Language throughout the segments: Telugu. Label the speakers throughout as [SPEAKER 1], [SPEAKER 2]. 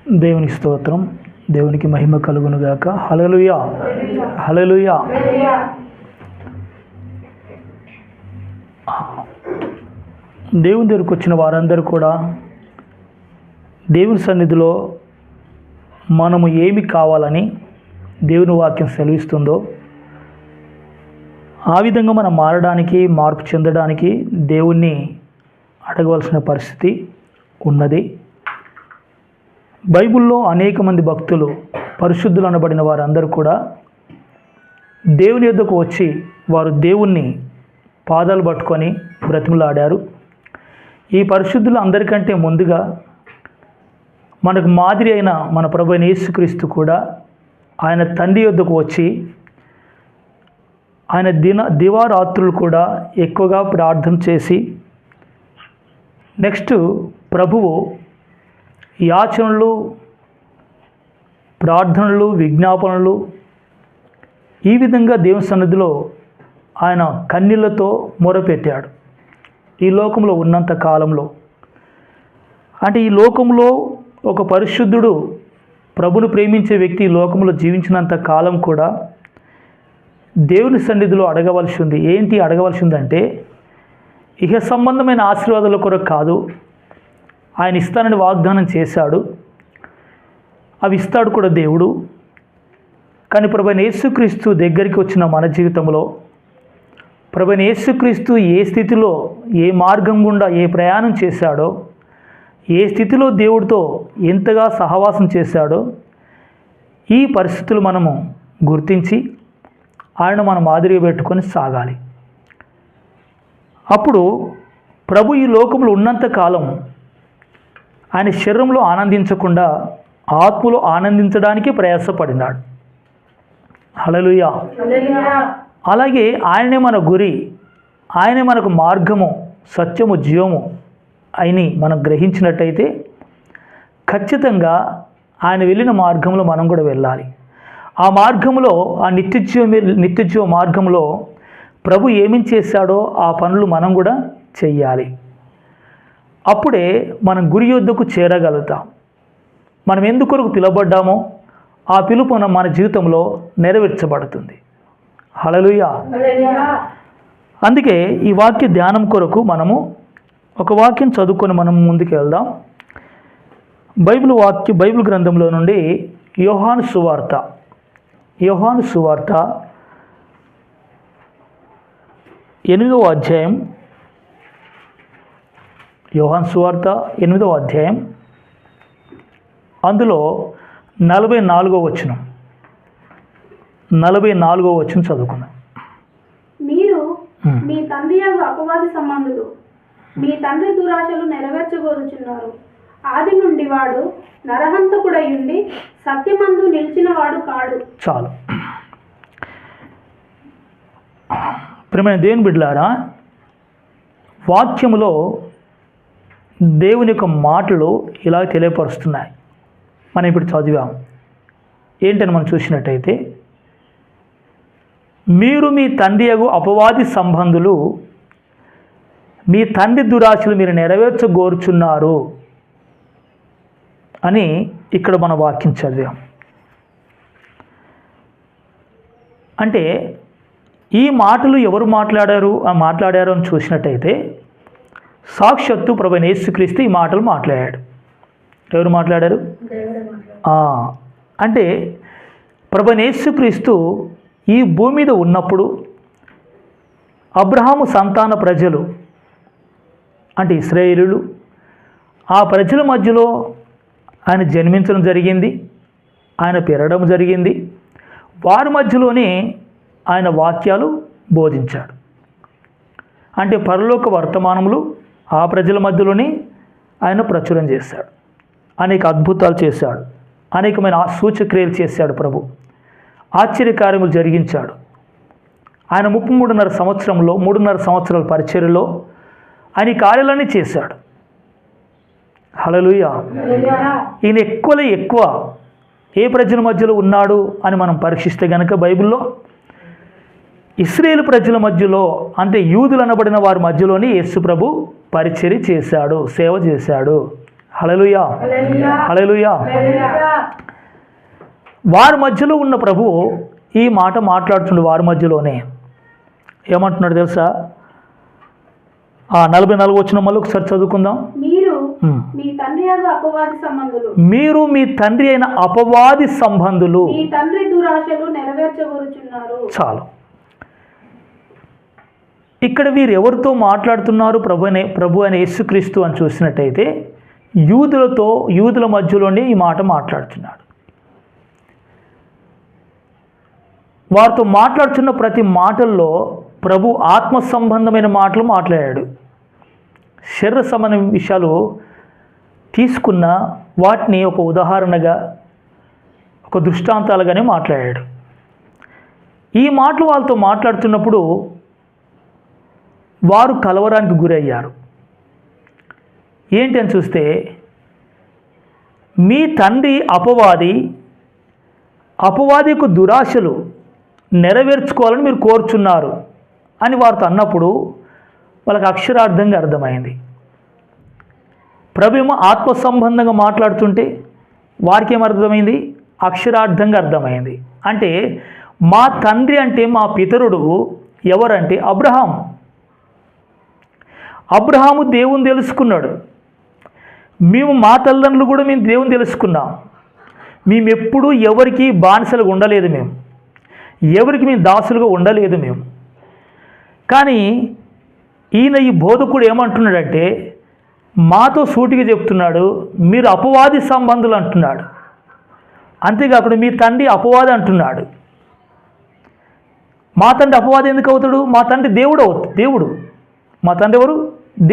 [SPEAKER 1] దేవునికి స్తోత్రం, దేవునికి మహిమ కలుగునుగాక. హల్లెలూయా, హల్లెలూయా. దేవుని దగ్గరకు వచ్చిన వారందరూ కూడా దేవుని సన్నిధిలో మనము ఏమి కావాలని దేవుని వాక్యం సెలవిస్తుందో ఆ విధంగా మనం మారడానికి, మార్పు చెందడానికి దేవుణ్ణి అడగవలసిన పరిస్థితి ఉన్నది. బైబిల్లో అనేక మంది భక్తులు, పరిశుద్ధులు అనబడిన వారందరూ కూడా దేవుని యొద్దకు వచ్చి వారు దేవుణ్ణి పాదాలు పట్టుకొని బ్రతిమలాడారు. ఈ పరిశుద్ధులు అందరికంటే ముందుగా మనకు మాదిరి అయిన మన ప్రభువైన యేసుక్రీస్తు కూడా ఆయన తండ్రి యొద్దకు వచ్చి ఆయన దివారాత్రులు కూడా ఎక్కువగా ప్రార్థన చేసి నెక్స్ట్ ప్రభువు యాచనలు, ప్రార్థనలు, విజ్ఞాపనలు ఈ విధంగా దేవుని సన్నిధిలో ఆయన కన్నీళ్లతో మొరపెట్టాడు. ఈ లోకంలో ఉన్నంత కాలంలో, అంటే ఈ లోకంలో ఒక పరిశుద్ధుడు, ప్రభును ప్రేమించే వ్యక్తి ఈ లోకంలో జీవించినంత కాలం కూడా దేవుని సన్నిధిలో అడగవలసి ఉంది. ఏంటి అడగవలసి ఉందంటే, ఇహ సంబంధమైన ఆశీర్వాదాల కొరకు కాదు, ఆయన ఇస్తానని వాగ్దానం చేశాడు, అవి ఇస్తాడు కూడా దేవుడు. కానీ ప్రభువైన యేసుక్రీస్తు దగ్గరికి వచ్చిన మన జీవితంలో ప్రభువైన యేసుక్రీస్తు ఏ స్థితిలో, ఏ మార్గం గుండా ఏ ప్రయాణం చేశాడో, ఏ స్థితిలో దేవుడితో ఎంతగా సహవాసం చేశాడో ఈ పరిస్థితులు మనము గుర్తించి ఆయన మనం మాదిరిగా పెట్టుకొని సాగాలి. అప్పుడు ప్రభు ఈ లోకంలో ఉన్నంతకాలం ఆయన శరీరంలో ఆనందించకుండా ఆత్మలో ఆనందించడానికి ప్రయాసపడినాడు. హల్లెలూయా. అలాగే ఆయనే మన గురి, ఆయనే మనకు మార్గము, సత్యము, జీవము అని మనం గ్రహించినట్టయితే ఖచ్చితంగా ఆయన వెళ్ళిన మార్గంలో మనం కూడా వెళ్ళాలి. ఆ మార్గంలో, ఆ నిత్యజీవ మార్గంలో ప్రభు ఏమేం చేశాడో ఆ పనులు మనం కూడా చెయ్యాలి. అప్పుడే మనం గురి యొద్దకు చేరగలుగుతాం. మనం ఎందుకొరకు పిలువబడ్డామో ఆ పిలుపు మన జీవితంలో నెరవేర్చబడుతుంది. హల్లెలూయా. అందుకే ఈ వాక్య ధ్యానం కొరకు మనము ఒక వాక్యం చదువుకొని మనం ముందుకు వెళ్దాం. బైబిల్ గ్రంథంలో నుండి యోహాను సువార్త 8వ అధ్యాయం, యోహాను సువార్త 8వ అధ్యాయం, అందులో 44వ వచనం చదువుకుందాం.
[SPEAKER 2] మీరు మీ తండ్రి యొక్క అపవాది సంబంధులు, మీ తండ్రి దురాశలు నెరవేర్చగోరుచున్నారు. ఆది నుండి వాడు నరహంతకుడై ఉండి సత్యమందు నిలిచిన వాడు కాడు.
[SPEAKER 1] చాలు. ప్రియమైన దేవుని బిడ్డలారా, వాక్యములో దేవుని యొక్క మాటలు ఇలా తెలియపరుస్తున్నాయి. మనం ఇప్పుడు చదివాం. ఏంటని మనం చూసినట్టయితే, మీరు మీ తండ్రి యగు అపవాది సంబంధులు, మీ తండ్రి దురాశలు మీరు నెరవేర్చగోరుచున్నారు అని ఇక్కడ మన వాక్యం చదివాం. అంటే ఈ మాటలు ఎవరు మాట్లాడారు అని చూసినట్టయితే సాక్షాత్తు ప్రభువైన యేసుక్రీస్తు ఈ మాటలు మాట్లాడాడు. ఎవరు మాట్లాడారు? అంటే ప్రభువైన యేసుక్రీస్తు ఈ భూమి మీద ఉన్నప్పుడు అబ్రహాము సంతాన ప్రజలు అంటే ఇశ్రాయేలీయులు, ఆ ప్రజల మధ్యలో ఆయన జన్మించడం జరిగింది, ఆయన పెరగడం జరిగింది. వారి మధ్యలోనే ఆయన వాక్యాలు బోధించాడు. అంటే పరలోక వర్తమానములు ఆ ప్రజల మధ్యలోనే ఆయన ప్రచురం చేశాడు. అనేక అద్భుతాలు చేశాడు, అనేకమైన సూచక్రియలు చేశాడు. ప్రభు ఆశ్చర్యకార్యములు జరిగించాడు. ఆయన 3.5 సంవత్సరాల పరిచర్యలో ఆయన కార్యాలన్నీ చేశాడు. హల్లెలూయా. ఈయన ఎక్కువ ఏ ప్రజల మధ్యలో ఉన్నాడు అని మనం పరీక్షిస్తే కనుక బైబిల్లో ఇశ్రాయేలు ప్రజల మధ్యలో, అంటే యూదులు అనబడిన వారి మధ్యలోనే యేసు ప్రభు పరిచర్య చేశాడు, సేవ చేశాడు. హల్లెలూయా, హల్లెలూయా. వారి మధ్యలో ఉన్న ప్రభువు ఈ మాట మాట్లాడుతుండే వారి మధ్యలోనే ఏమంటున్నాడు తెలుసా? 44 వచ్చిన మళ్ళీ ఒకసారి చదువుకుందాం.
[SPEAKER 2] మీరు మీ తండ్రి అయిన అపవాది సంబంధులు,
[SPEAKER 1] మీరు మీ తండ్రి అయిన అపవాది సంబంధులు,
[SPEAKER 2] మీ తండ్రి దురాశలు నెరవేర్చగోరుచున్నారు.
[SPEAKER 1] చాలు. ఇక్కడ వీరు ఎవరితో మాట్లాడుతున్నారు? ప్రభు అనే యేసుక్రీస్తు అని చూసినట్టయితే యూదుల మధ్యలోనే ఈ మాట మాట్లాడుతున్నాడు. వారితో మాట్లాడుతున్న ప్రతి మాటల్లో ప్రభు ఆత్మ సంబంధమైన మాటలు మాట్లాడాడు. శరీర సంబంధమైన విషయాలు తీసుకున్న వాటిని ఒక ఉదాహరణగా, ఒక దృష్టాంతాలుగానే మాట్లాడాడు. ఈ మాటలు వాళ్ళతో మాట్లాడుతున్నప్పుడు వారు కలవరానికి గురయ్యారు. ఏంటి అని చూస్తే, మీ తండ్రి అపవాది యొక్క దురాశలు నెరవేర్చుకోవాలని మీరు కోరుచున్నారు అని వారితో అన్నప్పుడు వాళ్ళకి అక్షరార్థంగా అర్థమైంది. ప్రభు ఏమో ఆత్మ సంబంధంగా మాట్లాడుతుంటే వారికి ఏమర్థమైంది? అక్షరార్థంగా అర్థమైంది. అంటే మా తండ్రి అంటే మా పితరుడు ఎవరంటే అబ్రహాము దేవుని తెలుసుకున్నాడు. మా తల్లిదండ్రులు కూడా మేము దేవుని తెలుసుకున్నాం. మేము ఎప్పుడూ ఎవరికి బానిసలుగా ఉండలేదు, ఎవరికి మేము దాసులుగా ఉండలేదు. కానీ ఈయన ఈ బోధకుడు ఏమంటున్నాడంటే మాతో సూటిగా చెప్తున్నాడు, మీరు అపవాది సంబంధులు అంటున్నాడు. అంతేకాకుండా మీ తండ్రి అపవాది అంటున్నాడు. మా తండ్రి అపవాది ఎందుకు అవుతాడు? మా తండ్రి దేవుడు. మా తండ్రి ఎవరు?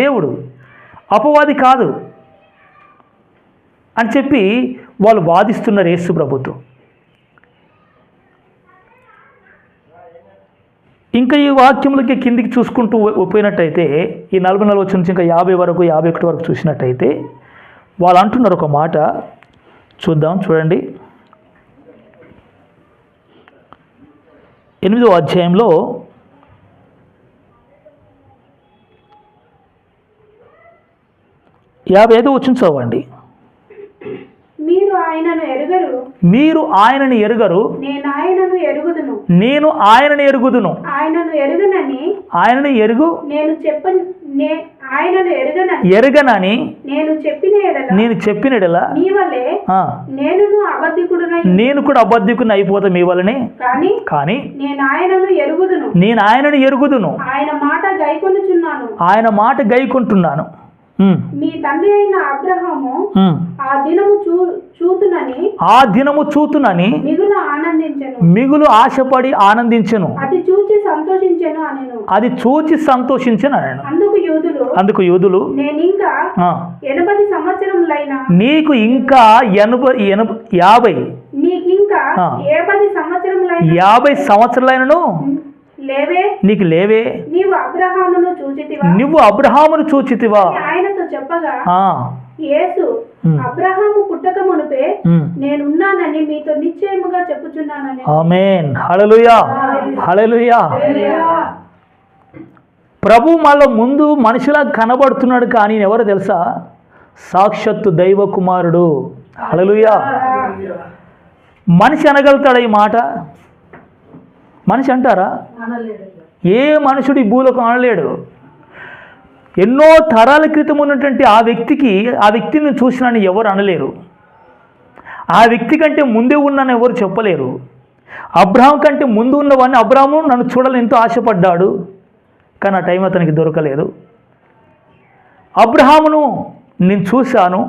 [SPEAKER 1] దేవుడు, అపవాది కాదు అని చెప్పి వాళ్ళు వాదిస్తున్నారు యేసు ప్రభుతో. ఇంకా ఈ వాక్యములకి కిందికి చూసుకుంటూ పోయినట్టయితే ఈ 44 వచ్చిన నుంచి ఇంకా 50 వరకు 51 వరకు చూసినట్టయితే వాళ్ళు అంటున్నారు ఒక మాట. చూద్దాం, చూడండి. 8వ అధ్యాయంలో 55 వచ్చిన చదవండి.
[SPEAKER 2] మీరు ఆయనను ఎరుగరు, నేను ఆయనను ఎరుగుదును. ఆయనను ఎరుగనని నేను చెప్పిన యెడల నేను కూడా అబద్ధికుడిని అయిపోతా మీ వలనే. కానీ నేను ఆయనను ఎరుగుదును, ఆయన మాట గైకొంటున్నాను. మీ తండ్రి అయిన అబ్రహాము ఆ దినము చూతునని
[SPEAKER 1] మిగులు ఆశపడి ఆనందించెను,
[SPEAKER 2] అది చూచి సంతోషించెను అనెను. అందుకు యూదులు నీకు ఇంకా 50 సంవత్సరాలైనను నీకు లేవే, నువ్వు అబ్రహామును చూచితివా? ఆయనతో చెప్పగా యేసు అబ్రహాము పుట్టక మునుపే నేనున్నానని మీతో నిశ్చయముగా చెప్పుచున్నానని.
[SPEAKER 1] ఆమేన్, హల్లెలూయా, హల్లెలూయా. ప్రభు మళ్ళీ ముందు మనిషిలా కనబడుతున్నాడు, కానీ ఎవరో తెలుసా? సాక్షాత్తు దైవ కుమారుడు. హల్లెలూయా. మనిషి అనగలుగుతాడా ఈ మాట? మనిషి అంటారా? ఏ మనుషుడు ఈ భూలోకం అనలేడు. ఎన్నో తరాల క్రితం ఉన్నటువంటి ఆ వ్యక్తిని చూసినని ఎవరు అనలేరు. ఆ వ్యక్తి కంటే ముందే ఉన్నానని ఎవరు చెప్పలేరు. అబ్రహాం కంటే ముందు ఉన్నవాడిని, అబ్రహాము నన్ను చూడాలని ఎంతో ఆశపడ్డాడు, కానీ ఆ టైం అతనికి దొరకలేదు. అబ్రహామును నేను చూశాను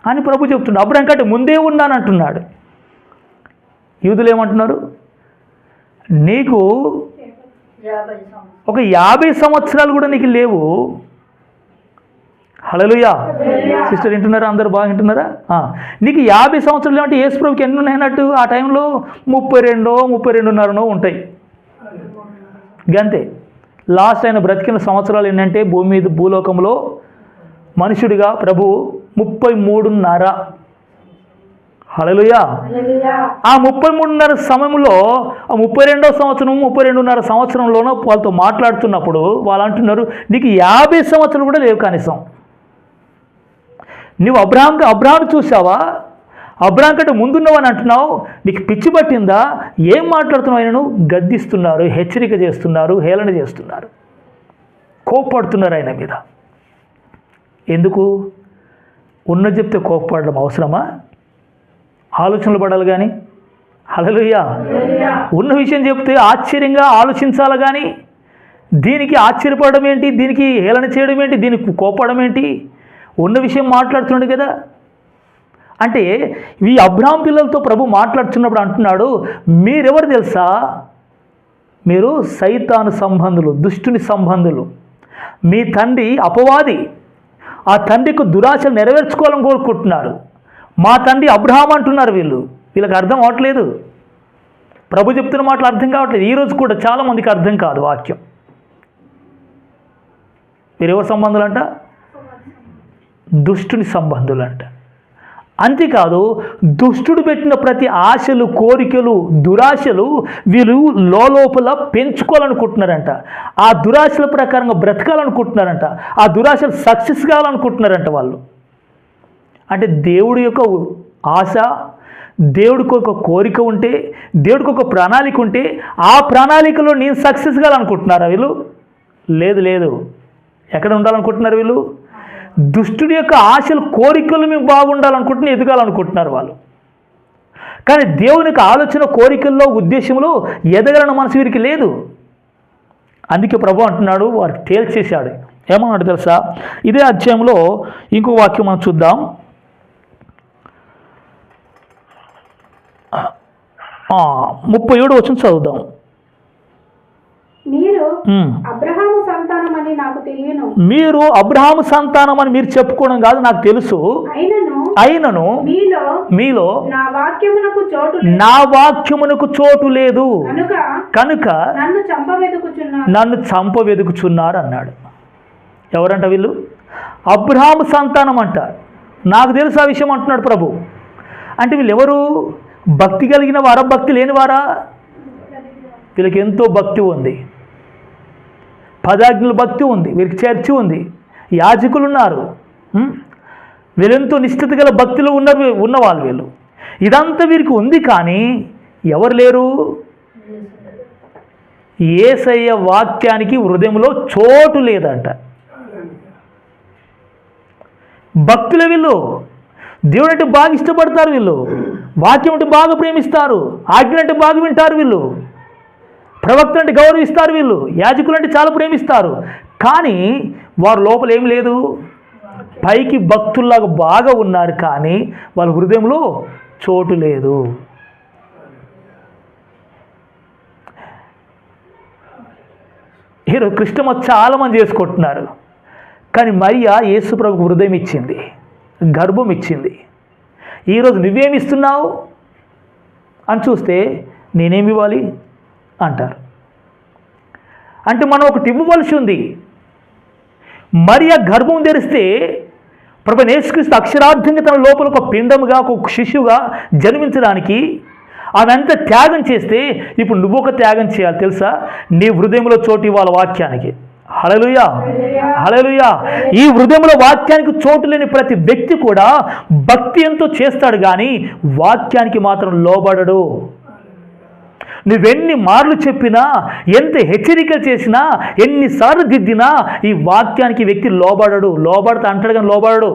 [SPEAKER 1] అని ప్రభు చెప్తున్నాడు. అబ్రహాం కంటే ముందే ఉన్నాను అంటున్నాడు. యూదులు ఏమంటున్నారు? నీకు ఒక 50 సంవత్సరాలు కూడా నీకు లేవు. హల్లెలూయా. సిస్టర్ వింటున్నారా? అందరూ బాగా వింటున్నారా? నీకు 50 సంవత్సరాలు అంటే యేసు ప్రభుకి ఎన్ని ఉన్నాయన్నట్టు? ఆ టైంలో 32-32.5 ఉంటాయి, గంతే. లాస్ట్ ఆయన బ్రతికిన సంవత్సరాలు ఏంటంటే భూలోకంలో మనుషుడిగా ప్రభు 33.5. హల్లెలూయా. ఆ 33.5 సమయంలో 32వ సంవత్సరం 32.5 సంవత్సరంలోనూ వాళ్ళతో మాట్లాడుతున్నప్పుడు వాళ్ళు అంటున్నారు, నీకు 50 సంవత్సరాలు కూడా లేవు కనీసం. నువ్వు అబ్రహాం చూసావా? అబ్రహాం కంటే ముందున్నవని అంటున్నావు, నీకు పిచ్చి పట్టిందా? ఏం మాట్లాడుతున్నావు? ఆయనను గద్దిస్తున్నారు, హెచ్చరిక చేస్తున్నారు, హేళన చేస్తున్నారు, కోప్పడుతున్నారు ఆయన మీద. ఎందుకు? ఉన్నది చెప్తే కోప్పడడం అవసరమా? ఆలోచనలు పడాలి కానీ. హల్లెలూయా. ఉన్న విషయం చెప్తే ఆశ్చర్యంగా ఆలోచించాలి కానీ దీనికి ఆశ్చర్యపడడం ఏంటి, దీనికి హేళన చేయడం ఏంటి, దీనికి కోపడం ఏంటి? ఉన్న విషయం మాట్లాడుతున్నాడు కదా. అంటే ఈ అబ్రహాం పిల్లలతో ప్రభు మాట్లాడుతున్నప్పుడు అంటున్నాడు, మీరెవరు తెలుసా? మీరు సైతాను సంబంధులు, దుష్టుని సంబంధులు. మీ తండ్రి అపవాది. ఆ తండ్రికి దురాశలు నెరవేర్చుకోవాలని కోరుకుంటున్నారు. మా తండ్రి అబ్రహాం అంటున్నారు వీళ్ళకి అర్థం అవట్లేదు. ప్రభు చెప్తున్న మాటలు అర్థం కావట్లేదు. ఈరోజు కూడా చాలామందికి అర్థం కాదు వాక్యం. వీరెవరు సంబంధులంట? దుష్టుని సంబంధులంట. అంతేకాదు, దుష్టుడు పెట్టిన ప్రతి ఆశలు, కోరికలు, దురాశలు వీళ్ళు లోపల పెంచుకోవాలనుకుంటున్నారంట. ఆ దురాశల ప్రకారంగా బ్రతకాలనుకుంటున్నారంట. ఆ దురాశలు సక్సెస్ కావాలనుకుంటున్నారంట వాళ్ళు. అంటే దేవుడి యొక్క ఆశ, దేవుడికి ఒక కోరిక ఉంటే, దేవుడికి ఒక ప్రణాళిక ఉంటే ఆ ప్రణాళికలో నేను సక్సెస్ కావాలనుకుంటున్నారా వీళ్ళు? లేదు. ఎక్కడ ఉండాలనుకుంటున్నారు వీళ్ళు? దుష్టుడి యొక్క ఆశలు, కోరికలు మేము బాగుండాలనుకుంటున్నారు, ఎదగాలనుకుంటున్నారు వాళ్ళు. కానీ దేవునికి ఆలోచన, కోరికల్లో, ఉద్దేశంలో ఎదగాలన్న మనసు వీరికి లేదు. అందుకే ప్రభు అంటున్నాడు, వారికి తేల్చేశాడు. ఏమన్నాడు తెలుసా? ఇదే అధ్యాయంలో ఇంకో వాక్యం మనం చూద్దాం. 37 వచనం చదువుదాం.
[SPEAKER 2] మీరు అబ్రహాము సంతానమని నాకు తెలియను.
[SPEAKER 1] మీరు అబ్రహాము సంతానం అని మీరు చెప్పుకోవడం కాదు, నాకు తెలుసు. అయినను మీలో నా వాక్యమునకు చోటు లేదు కనుక నన్ను చంపవెదుకుచున్నారు అన్నాడు. ఎవరంట వీళ్ళు? అబ్రహాము సంతానం అంట. నాకు తెలుసు ఆ విషయం అంటున్నాడు ప్రభు. అంటే వీళ్ళు ఎవరు? భక్తి కలిగిన వారా, భక్తి లేని వారా? వీళ్ళకి ఎంతో భక్తి ఉంది, పదాజ్ఞల భక్తి ఉంది, వీరికి చర్చి ఉంది, యాజకులు ఉన్నారు, వీళ్ళెంతో నిష్ఠత గల భక్తిలో ఉన్నవాళ్ళు వీళ్ళు. ఇదంతా వీరికి ఉంది. కానీ ఎవరు లేరు? యేసయ్య వాక్యానికి హృదయంలో చోటు లేదంట. భక్తులే వీళ్ళు. దేవుడు అంటే బాగా ఇష్టపడతారు వీళ్ళు, వాక్యం అంటే బాగా ప్రేమిస్తారు, ఆజ్ఞ అంటే బాగా వింటారు వీళ్ళు, ప్రవక్త అంటే గౌరవిస్తారు వీళ్ళు, యాజకులు అంటే చాలా ప్రేమిస్తారు. కానీ వారు లోపల ఏం లేదు. పైకి భక్తుల్లాగా బాగా ఉన్నారు, కానీ వాళ్ళ హృదయంలో చోటు లేదు. ఈరోజు క్రిస్టమస్ చాలామంది చేసుకుంటున్నారు. కానీ మరియా యేసు ప్రభువుకు హృదయం ఇచ్చింది, గర్భం ఇచ్చింది. ఈరోజు నువ్వేమిస్తున్నావు అని చూస్తే నేనేమి ఇవ్వాలి అంటారు. అంటే మనం ఒకటి ఇవ్వవలసి ఉంది. మరియా గర్భం తెరిస్తే ప్రభువైన యేసుక్రీస్తు అక్షరార్థంగా తన లోపల ఒక పిండముగా, ఒక శిశువుగా జన్మించడానికి ఆమె అంతా త్యాగం చేస్తే ఇప్పుడు నువ్వు ఒక త్యాగం చేయాలి తెలుసా? నీ హృదయంలో చోటు ఇవ్వాలి వాక్యానికి. హల్లెలూయా, హల్లెలూయా. ఈ హృదయంలో వాక్యానికి చోటు లేని ప్రతి వ్యక్తి కూడా భక్తి ఎంతో చేస్తాడు, కానీ వాక్యానికి మాత్రం లోబడడు. నువ్వెన్ని మార్లు చెప్పినా, ఎంత హెచ్చరిక చేసినా, ఎన్నిసార్లు దిద్దినా ఈ వాక్యానికి వ్యక్తి లోబడడు. లోబడతా అంటాడు కానీ లోబడడు.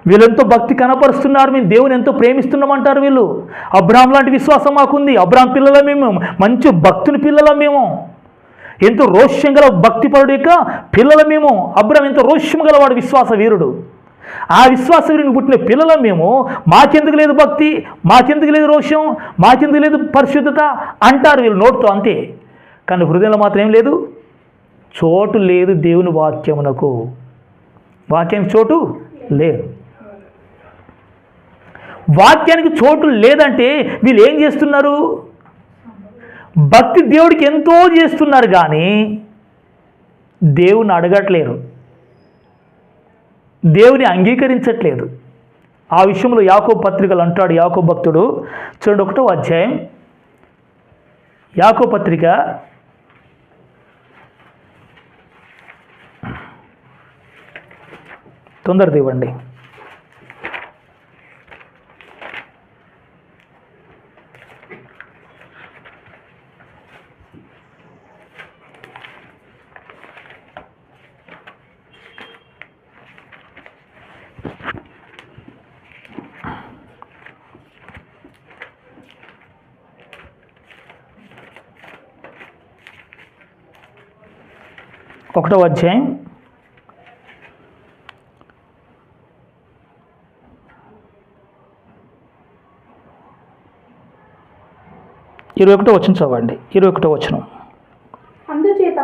[SPEAKER 1] వీళ్ళెంతో భక్తి కనపరుస్తున్నారు, మేము దేవుని ఎంతో ప్రేమిస్తున్నామంటారు వీళ్ళు. అబ్రహాం లాంటి విశ్వాసం మాకుంది, అబ్రహాం పిల్లల మేము, మంచి భక్తుని పిల్లల మేము, ఎంతో రోష్యం గల భక్తిపరుడు యొక్క పిల్లల మేము. అబ్రహాం ఎంతో రోష్యం గలవాడు, విశ్వాస వీరుడు. ఆ విశ్వాస వీరుని పుట్టిన పిల్లల మేము, మాకెందుకు లేదు భక్తి, మాకెందుకు లేదు రోషం, మాకెందుకు లేదు పరిశుద్ధత అంటారు వీళ్ళు నోటితో అంతే. కానీ హృదయంలో మాత్రం ఏం లేదు, చోటు లేదు దేవుని వాక్యమునకు. వాక్యానికి చోటు లేదు. వాక్యానికి చోటు లేదంటే వీళ్ళు ఏం చేస్తున్నారు? భక్తి దేవుడికి ఎంతో చేస్తున్నారు, కానీ దేవుని అడగట్లేరు, దేవుని అంగీకరించట్లేదు. ఆ విషయంలో యాకోబు పత్రికలు అంటాడు యాకోబు భక్తుడు. చూడండి 1వ అధ్యాయం యాకోబు పత్రిక 1 తొందరది ఇవ్వండి. ఒకటో అధ్యాయం 21వ వచనం చదవండి. 21వ వచనం.
[SPEAKER 2] అందుచేత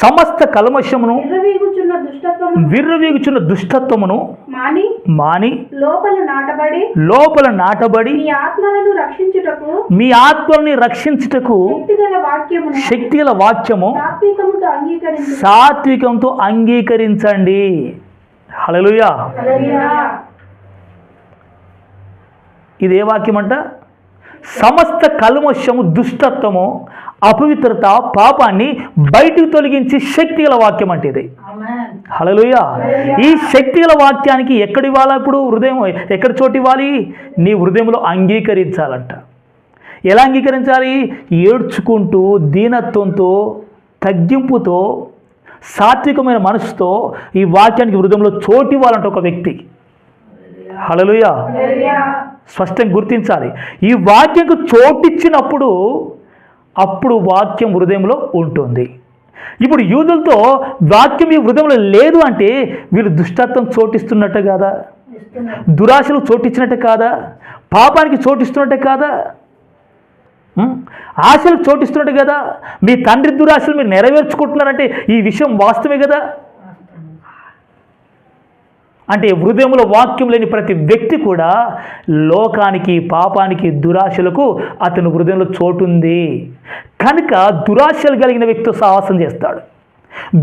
[SPEAKER 1] సమస్త కల్మషమును
[SPEAKER 2] విర్రవీగుచున్న దుష్టత్వమును
[SPEAKER 1] మాని
[SPEAKER 2] లోపల నాటబడి
[SPEAKER 1] మీ ఆత్మలను రక్షించుటకు శక్తిగల వాక్యము సాత్వికంతో అంగీకరించండి. హల్లెలూయా. ఇదే వాక్యం అంట. సమస్త కల్మషము, దుష్టత్వము, అపవిత్రత, పాపాన్ని బయటికి తొలగించి శక్తిగల వాక్యం అంటే ఇది. హల్లెలూయా. ఈ శక్తిగల వాక్యానికి ఎక్కడ ఇవ్వాలా? ఇప్పుడు హృదయం ఎక్కడ చోటు ఇవ్వాలి? నీ హృదయంలో అంగీకరించాలంట. ఎలా అంగీకరించాలి? ఏడ్చుకుంటూ, దీనత్వంతో, తగ్గింపుతో, సాత్వికమైన మనసుతో ఈ వాక్యానికి హృదయంలో చోటు ఇవ్వాలంట ఒక వ్యక్తి. హల్లెలూయా. స్పష్టంగా గుర్తించాలి. ఈ వాక్యంకు చోటిచ్చినప్పుడు అప్పుడు వాక్యం హృదయంలో ఉంటుంది. ఇప్పుడు యూదులతో వాక్యం ఈ హృదయంలో లేదు అంటే వీళ్ళు దుష్టత్వం చోటిస్తున్నట్టే కాదా? దురాశలు చోటిచ్చినట్టే కాదా? పాపానికి చోటిస్తున్నట్టే కాదా? ఆశలకు చోటిస్తున్నట్టే కదా? మీ తండ్రి దురాశలు మీరు నెరవేర్చుకుంటున్నారంటే ఈ విషయం వాస్తవమే కదా? అంటే హృదయంలో వాక్యం లేని ప్రతి వ్యక్తి కూడా లోకానికి, పాపానికి, దురాశలకు అతని హృదయంలో చోటుంది. కనుక దురాశలు కలిగిన వ్యక్తితో సాహసం చేస్తాడు.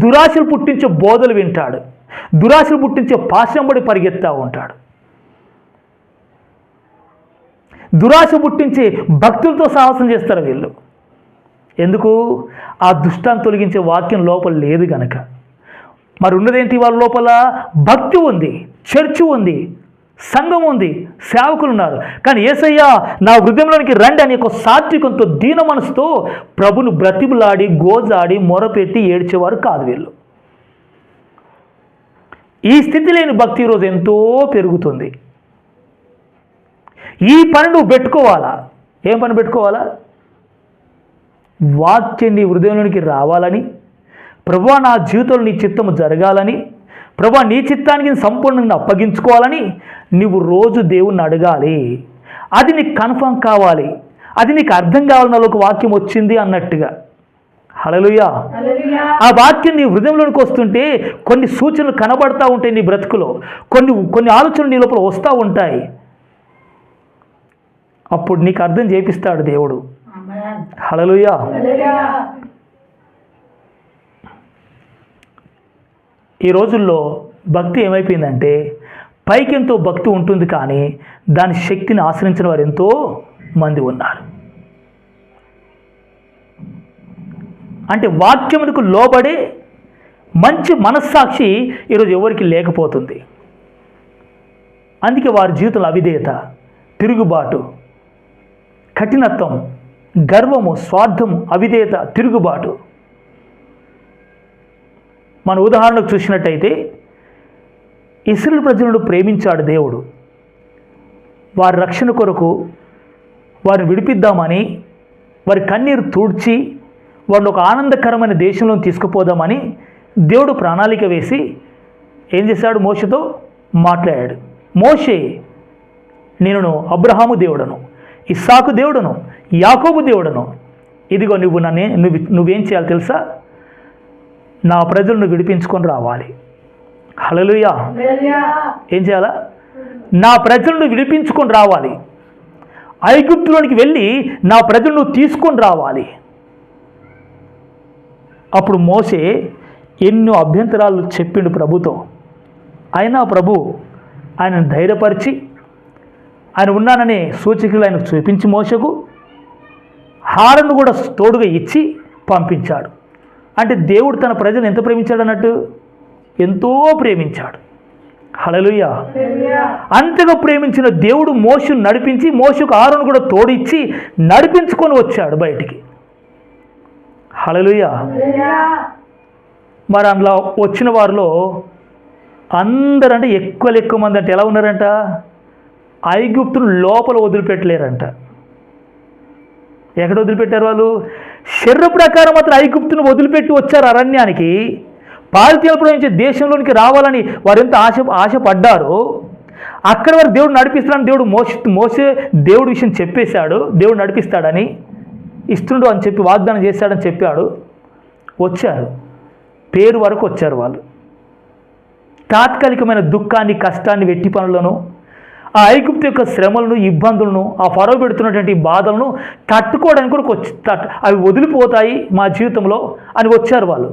[SPEAKER 1] దురాశలు పుట్టించే బోధలు వింటాడు. దురాశలు పుట్టించే పాశంబడి పరిగెత్తా ఉంటాడు. దురాశ పుట్టించే భక్తులతో సాహసం చేస్తారు వీళ్ళు. ఎందుకు? ఆ దుష్టాన్ని తొలగించే వాక్యం లోపల లేదు గనక. మరి ఉన్నదేంటి? వాళ్ళ లోపల భక్తి ఉంది, చర్చి ఉంది, సంఘం ఉంది, సేవకులు ఉన్నారు. కానీ యేసయ్య నా హృదయంలోనికి రండి అని ఒక సాత్వికంతో, దీన మనసుతో ప్రభును బ్రతిములాడి, గోజాడి, మొరపెట్టి ఏడ్చేవారు కాదు వీళ్ళు. ఈ స్థితి లేని భక్తి ఈరోజు ఎంతో పెరుగుతుంది. ఈ పని నువ్వు పెట్టుకోవాలా? ఏం పని పెట్టుకోవాలా? వాక్యం నీ హృదయంలోనికి రావాలని, ప్రభువా నా జీవితంలో నీ చిత్తము జరగాలని, ప్రభువా నీ చిత్తానికి సంపూర్ణంగా అప్పగించుకోవాలని నువ్వు రోజు దేవుణ్ణి అడగాలి. అది నీకు కన్ఫర్మ్ కావాలి, అది నీకు అర్థం కావాలని ఒక వాక్యం వచ్చింది అన్నట్టుగా. హల్లెలూయా. ఆ వాక్యం నీ హృదయంలోనికి వస్తుంటే కొన్ని సూచనలు కనబడతా ఉంటాయి నీ బ్రతుకులో, కొన్ని ఆలోచనలు నీ లోపల వస్తూ ఉంటాయి. అప్పుడు నీకు అర్థం చేపిస్తాడు దేవుడు. హల్లెలూయా. ఈ రోజుల్లో భక్తి ఏమైపోయిందంటే పైకి ఎంతో భక్తి ఉంటుంది కానీ దాని శక్తిని ఆశ్రయించిన వారు ఎంతో మంది ఉన్నారు. అంటే వాక్యమునకు లోబడే మంచి మనస్సాక్షి ఈరోజు ఎవరికి లేకపోతుంది. అందుకే వారి జీవితంలో అవిధేయత, తిరుగుబాటు, కఠినత్వం, గర్వము, స్వార్థము, అవిధేయత, తిరుగుబాటు. మన ఉదాహరణకు చూసినట్టయితే ఇశ్రాయేలు ప్రజలను ప్రేమించాడు దేవుడు. వారి రక్షణ కొరకు వారిని విడిపిద్దామని, వారి కన్నీరు తుడ్చి వారిని ఒక ఆనందకరమైన దేశంలో తీసుకుపోదామని దేవుడు ప్రణాళిక వేసి ఏం చేశాడు? మోషేతో మాట్లాడాడు. మోషే, నేను అబ్రహాము దేవుడను, ఇస్సాకు దేవుడను, యాకోబు దేవుడను. ఇదిగో నువ్వేం చేయాలి తెలుసా? నా ప్రజలను విడిపించుకొని రావాలి. హల్లెలూయా. ఏం చేయాలా? నా ప్రజలను విడిపించుకొని రావాలి. ఐగుప్తులోనికి వెళ్ళి నా ప్రజలను తీసుకొని రావాలి. అప్పుడు మోషే ఎన్నో అభ్యంతరాలు చెప్పిండు ప్రభుతో. అయినా ప్రభు ఆయనను ధైర్యపరిచి ఆయన ఉన్నాననే సూచికలు ఆయనకు చూపించి మోషకు హారను కూడా తోడుగా ఇచ్చి పంపించాడు. అంటే దేవుడు తన ప్రజలను ఎంత ప్రేమించాడు అన్నట్టు. ఎంతో ప్రేమించాడు. హల్లెలూయా. అంతగా ప్రేమించిన దేవుడు మోషును నడిపించి, మోషుకు ఆరోను కూడా తోడిచ్చి నడిపించుకొని వచ్చాడు బయటికి. హల్లెలూయా. మరి అందులో వచ్చిన వారిలో అందరంటే ఎక్కువ మంది అంటే ఎలా ఉన్నారంట, ఐగుప్తును లోపల వదిలిపెట్టలేరంట. ఎక్కడ వదిలిపెట్టారు వాళ్ళు? శరీర ప్రకారం మాత్రం ఐగుప్తును వదిలిపెట్టి వచ్చారు అరణ్యానికి. పాలితీల ప్రవహించే దేశంలోనికి రావాలని వారు ఎంత ఆశపడ్డారో అక్కడ వారు దేవుడు నడిపిస్తాడని దేవుడు మోసే దేవుడి విషయం చెప్పేశాడు. దేవుడు నడిపిస్తాడని, ఇస్తుండు అని చెప్పి వాగ్దానం చేశాడని చెప్పాడు. వచ్చారు, పేరు వరకు వచ్చారు వాళ్ళు. తాత్కాలికమైన దుఃఖాన్ని, కష్టాన్ని, వెట్టి పనులను, ఆ ఐగుప్తు యొక్క శ్రమలను, ఇబ్బందులను, ఆ ఫరో పెడుతున్నటువంటి బాధలను తట్టుకోవడానికి కూడా అవి వదిలిపోతాయి మా జీవితంలో అని వచ్చారు వాళ్ళు.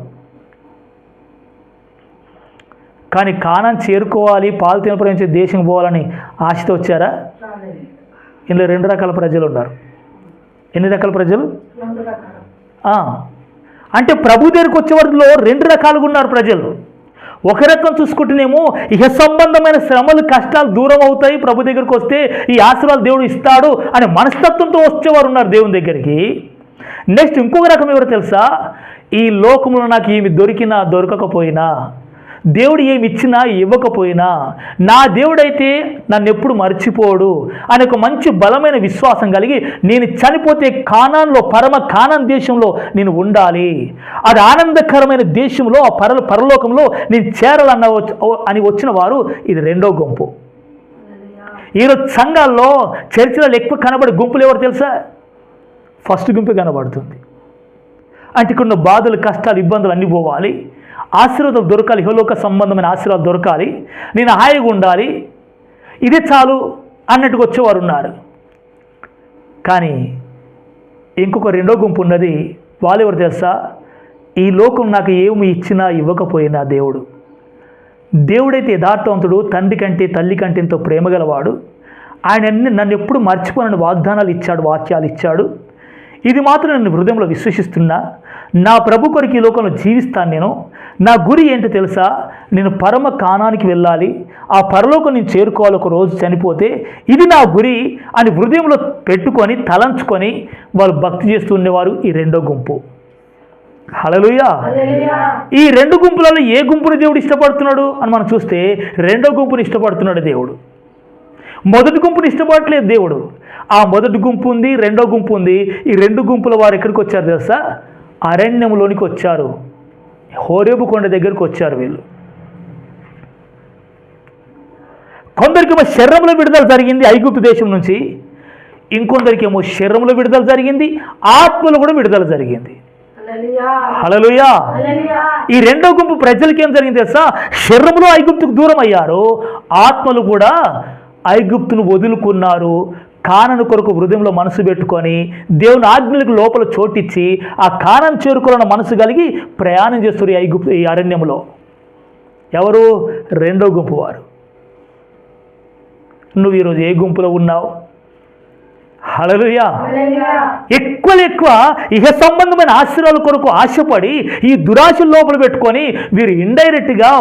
[SPEAKER 1] కానీ కానాన్ చేరుకోవాలి, పాలు తినపరించే దేశం పోవాలని ఆశతో వచ్చారా? ఇందులో 2 రకాల ప్రజలు ఉన్నారు. ఎన్ని రకాల ప్రజలు? అంటే ప్రభు దగ్గరికి వచ్చే వారిలో 2 రకాలుగా ఉన్నారు ప్రజలు. ఒక రకం చూసుకుంటేనేమో ఇహ సంబంధమైన శ్రమలు, కష్టాలు దూరం అవుతాయి, ప్రభు దగ్గరికి వస్తే ఈ ఆశీర్వాదాలు దేవుడు ఇస్తాడు అనే మనస్తత్వంతో వచ్చేవారు ఉన్నారు దేవుని దగ్గరికి. నెక్స్ట్ ఇంకొక రకం ఎవరు తెలుసా? ఈ లోకంలో నాకు ఏమి దొరికినా దొరకకపోయినా, దేవుడు ఏమి ఇచ్చినా ఇవ్వకపోయినా, నా దేవుడైతే నన్ను ఎప్పుడు మర్చిపోడు అనే ఒక మంచి బలమైన విశ్వాసం కలిగి, నేను చనిపోతే కానాన్లో, పరమ కానాన్ దేశంలో నేను ఉండాలి, అది ఆనందకరమైన దేశంలో, ఆ పరలోకంలో నేను చేరాలన్న అని వచ్చిన వారు ఇది 2వ గుంపు. ఈరోజు సంఘాల్లో, చర్చిలలో ఎక్కువ కనబడే గుంపులు ఎవరు తెలుసా? ఫస్ట్ గుంపే కనబడుతుంది. అంటే ఇక్కడ బాధలు, కష్టాలు, ఇబ్బందులు అన్నీ పోవాలి, ఆశీర్వాదం దొరకాలి, ఇహలోక సంబంధమైన ఆశీర్వాదం దొరకాలి, నేను హాయిగా ఉండాలి, ఇదే చాలు అన్నట్టుగా వచ్చేవారు ఉన్నారు. కానీ ఇంకొక 2వ గుంపు ఉన్నది. వాళ్ళు ఎవరు తెలుసా? ఈ లోకం నాకు ఏమి ఇచ్చినా ఇవ్వకపోయినా దేవుడైతే యథార్థవంతుడు, తండ్రి కంటే తల్లి కంటే ఎంతో ప్రేమ గలవాడు, ఆయన నన్ను ఎప్పుడు మర్చిపోనని వాగ్దానాలు ఇచ్చాడు, వాక్యాలు ఇచ్చాడు. ఇది మాత్రం నేను హృదయంలో విశ్వసిస్తున్నా. నా ప్రభు కొరకు ఈ లోకంలో జీవిస్తాను. నేను నా గురి ఏంటో తెలుసా? నేను పరమ కానానికి వెళ్ళాలి, ఆ పరలోకం నేను చేరుకోవాలి ఒక రోజు చనిపోతే, ఇది నా గురి అని హృదయంలో పెట్టుకొని తలంచుకొని వాళ్ళు భక్తి చేస్తూ ఉండేవారు ఈ 2వ గుంపు. హల్లెలూయా. ఈ 2 గుంపులలో ఏ గుంపుని దేవుడు ఇష్టపడుతున్నాడు అని మనం చూస్తే 2వ గుంపుని ఇష్టపడుతున్నాడు దేవుడు. మొదటి గుంపుని ఇష్టపడట్లేదు దేవుడు. ఆ మొదటి గుంపు ఉంది, 2వ గుంపు ఉంది. ఈ 2 గుంపుల వారు ఎక్కడికి వచ్చారు తెలుసా? అరణ్యంలోనికి వచ్చారు, హోరేబు కొండ దగ్గరికి వచ్చారు. వీళ్ళు కొందరికేమో శరీరంలో విడుదల జరిగింది ఐగుప్తు దేశం నుంచి, ఇంకొందరికేమో శరీరంలో విడుదల జరిగింది, ఆత్మలో కూడా విడుదల జరిగింది. హల్లెలూయా. ఈ 2వ గుంపు ప్రజలకి ఏం జరిగింది తెలుసా? శరీరంలో ఐగుప్తుకు దూరం అయ్యారు, ఆత్మలు కూడా ఐగుప్తును వదులుకున్నారు. కానాను కొరకు హృదయంలో మనసు పెట్టుకొని దేవుని ఆజ్ఞలకు లోపల చోటిచ్చి ఆ కానాను చేరుకోవాలన్న మనసు కలిగి ప్రయాణం చేస్తారు ఈ అరణ్యంలో. ఎవరు? 2వ గుంపు వారు. నువ్వు ఈరోజు ఏ గుంపులో ఉన్నావు? హల్లెలూయా. ఎక్కువ ఇహ సంబంధమైన ఆశీర్వాదాల కొరకు ఆశపడి ఈ దురాశల లోపల పెట్టుకొని వీరు ఇండైరెక్ట్గా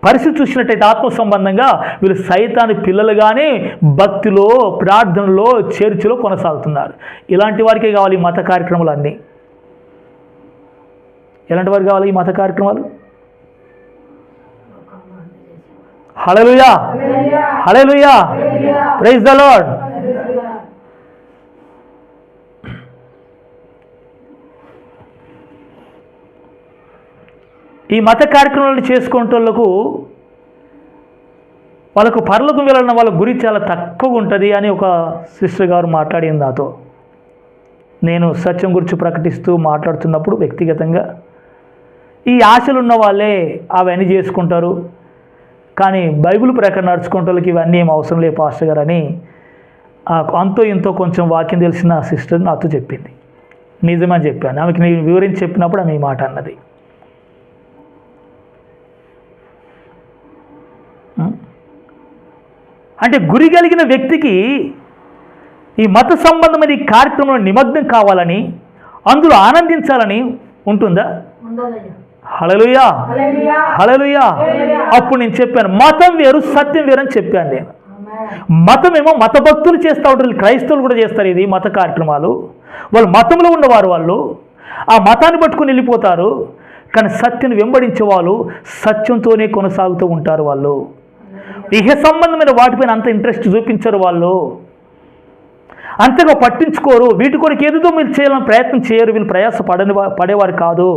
[SPEAKER 1] పరిస్థితి చూసినట్టయితే ఆత్మ సంబంధంగా వీళ్ళు సైతాని పిల్లలుగానే భక్తిలో, ప్రార్థనలో, చర్చిలో కొనసాగుతున్నారు. ఇలాంటి వారికే కావాలి ఈ మత కార్యక్రమాలు అన్నీ. ఎలాంటి వారికి కావాలి ఈ మత కార్యక్రమాలు? హల్లెలూయా, హల్లెలూయా, ప్రైజ్ ద లార్డ్. ఈ మత కార్యక్రమాలను చేసుకునేటోళ్లకు వాళ్ళకు పరలోకం వెళ్ళిన వాళ్ళ గురి చాలా తక్కువగా ఉంటుంది అని ఒక సిస్టర్ గారు మాట్లాడింది నాతో. నేను సత్యం గురించి ప్రకటిస్తూ మాట్లాడుతున్నప్పుడు వ్యక్తిగతంగా ఈ ఆశలు ఉన్న వాళ్ళే అవన్నీ చేసుకుంటారు, కానీ బైబిల్ ప్రకారం నడుచుకునే వాళ్ళకి ఇవన్నీ ఏం అవసరం లేదు పాస్టర్ గారు అని అంతో ఇంతో కొంచెం వాక్యం తెలిసిన సిస్టర్ నాతో చెప్పింది. నిజమని చెప్పాను. ఆమెకి నేను వివరించి చెప్పినప్పుడు ఆమె ఈ మాట అన్నది. అంటే గురి కలిగిన వ్యక్తికి ఈ మత సంబంధమైన ఈ కార్యక్రమంలో నిమగ్నం కావాలని, అందులో ఆనందించాలని ఉంటుందా? హల్లెలూయా, హల్లెలూయా. అప్పుడు నేను చెప్పాను మతం వేరు సత్యం వేరు అని చెప్పాను నేను. మతమేమో మత భక్తులు చేస్తూ ఉంటారు, క్రైస్తవులు కూడా చేస్తారు ఇది మత కార్యక్రమాలు. వాళ్ళు మతంలో ఉన్నవారు, వాళ్ళు ఆ మతాన్ని పట్టుకుని వెళ్ళిపోతారు. కానీ సత్యం వెంబడించే వాళ్ళు సత్యంతోనే కొనసాగుతూ ఉంటారు. వాళ్ళు ఇహ సంబంధమైన వాటిపైన అంత ఇంట్రెస్ట్ చూపించరు, వాళ్ళు అంతగా పట్టించుకోరు. వీటి కొరకు ఏదో మీరు చేయాలని ప్రయత్నం చేయరు. వీళ్ళు ప్రయాస పడేవారు కాదు.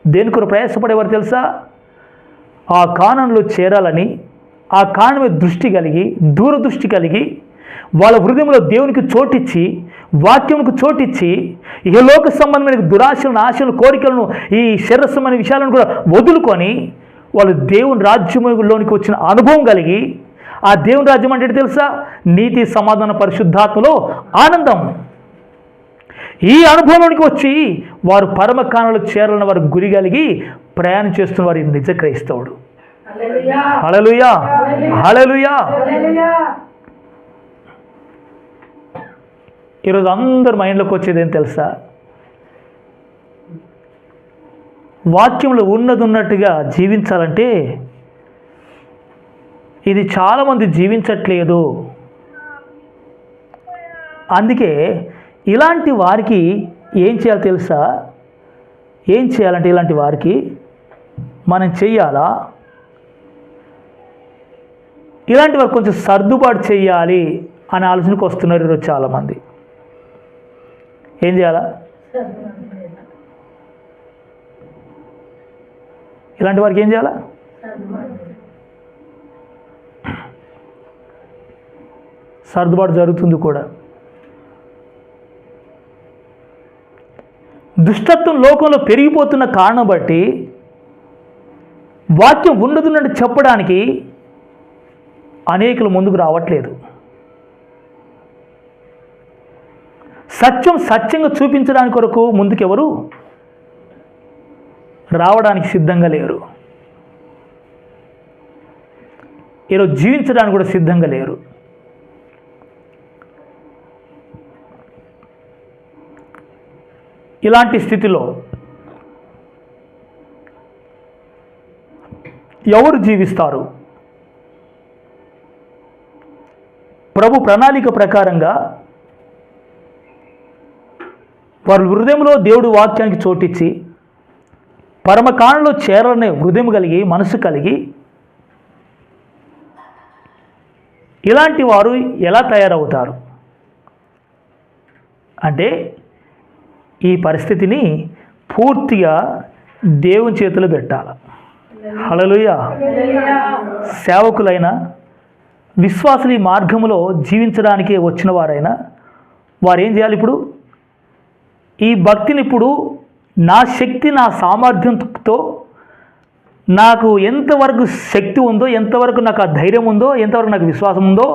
[SPEAKER 1] దేని కొరకు ప్రయాసపడేవారు తెలుసా? ఆ కాణంలో చేరాలని, ఆ కాణం మీద దృష్టి కలిగి, దూరదృష్టి కలిగి, వాళ్ళ హృదయంలో దేవునికి చోటిచ్చి, వాక్యములకు చోటిచ్చి, ఇహలోక సంబంధమైన దురాశలను, ఆశలను, కోరికలను, ఈ శరీరసమైన విషయాలను కూడా వదులుకొని వాళ్ళు దేవుని రాజ్యంలోనికి వచ్చిన అనుభవం కలిగి, ఆ దేవుని రాజ్యం అంటే తెలుసా? నీతి, సమాధాన, పరిశుద్ధాత్మలో ఆనందం. ఈ అనుభవంలోనికి వచ్చి వారు పరమకాణంలో చేరాలని వారు గురి కలిగి ప్రయాణం చేస్తున్న వారి నిజ క్రైస్తవుడు. హల్లెలూయా, హల్లెలూయా. ఈరోజు అందరు మైండ్లోకి వచ్చేది ఏం తెలుసా? వాక్యంలో ఉన్నది ఉన్నట్టుగా జీవించాలంటే ఇది చాలామంది జీవించట్లేదు. అందుకే ఇలాంటి వారికి ఏం చేయాలో తెలుసా? ఏం చేయాలంటే ఇలాంటి వారికి మనం చెయ్యాలా? ఇలాంటి వారు కొంచెం సర్దుబాటు చేయాలి అనే ఆలోచనకు వస్తున్నారు ఈరోజు చాలామంది. ఏం చేయాలా? ఇలాంటి వారికి ఏం చేయాలా? సర్దుబాటు జరుగుతుంది కూడా. దుష్టత్వం లోకంలో పెరిగిపోతున్న కారణం బట్టి వాక్యం ఉన్నదున్నట్టు చెప్పడానికి అనేకులు ముందుకు రావట్లేదు. సత్యం సత్యంగా చూపించడానికి కొరకు ముందుకెవరు రావడానికి సిద్ధంగా లేరు. ఈరోజు జీవించడానికి కూడా సిద్ధంగా లేరు. ఇలాంటి స్థితిలో ఎవరు జీవిస్తారు? ప్రభు ప్రణాళిక ప్రకారంగా వారి హృదయంలో దేవుడు వాక్యానికి చోటిచ్చి పరమకాణంలో చేరాలనే హృదయం కలిగి, మనసు కలిగి, ఇలాంటి వారు ఎలా తయారవుతారు అంటే ఈ పరిస్థితిని పూర్తిగా దేవుని చేతిలో పెట్టాలి. హల్లెలూయా. సేవకులైన విశ్వాసులు ఈ మార్గంలో జీవించడానికి వచ్చిన వారైనా వారు ఏం చేయాలి? ఇప్పుడు ఈ భక్తిని ఇప్పుడు నా శక్తి, నా సామర్థ్యంతో నాకు ఎంతవరకు శక్తి ఉందో, ఎంతవరకు నాకు ఆ ధైర్యం ఉందో, ఎంతవరకు నాకు విశ్వాసం ఉందో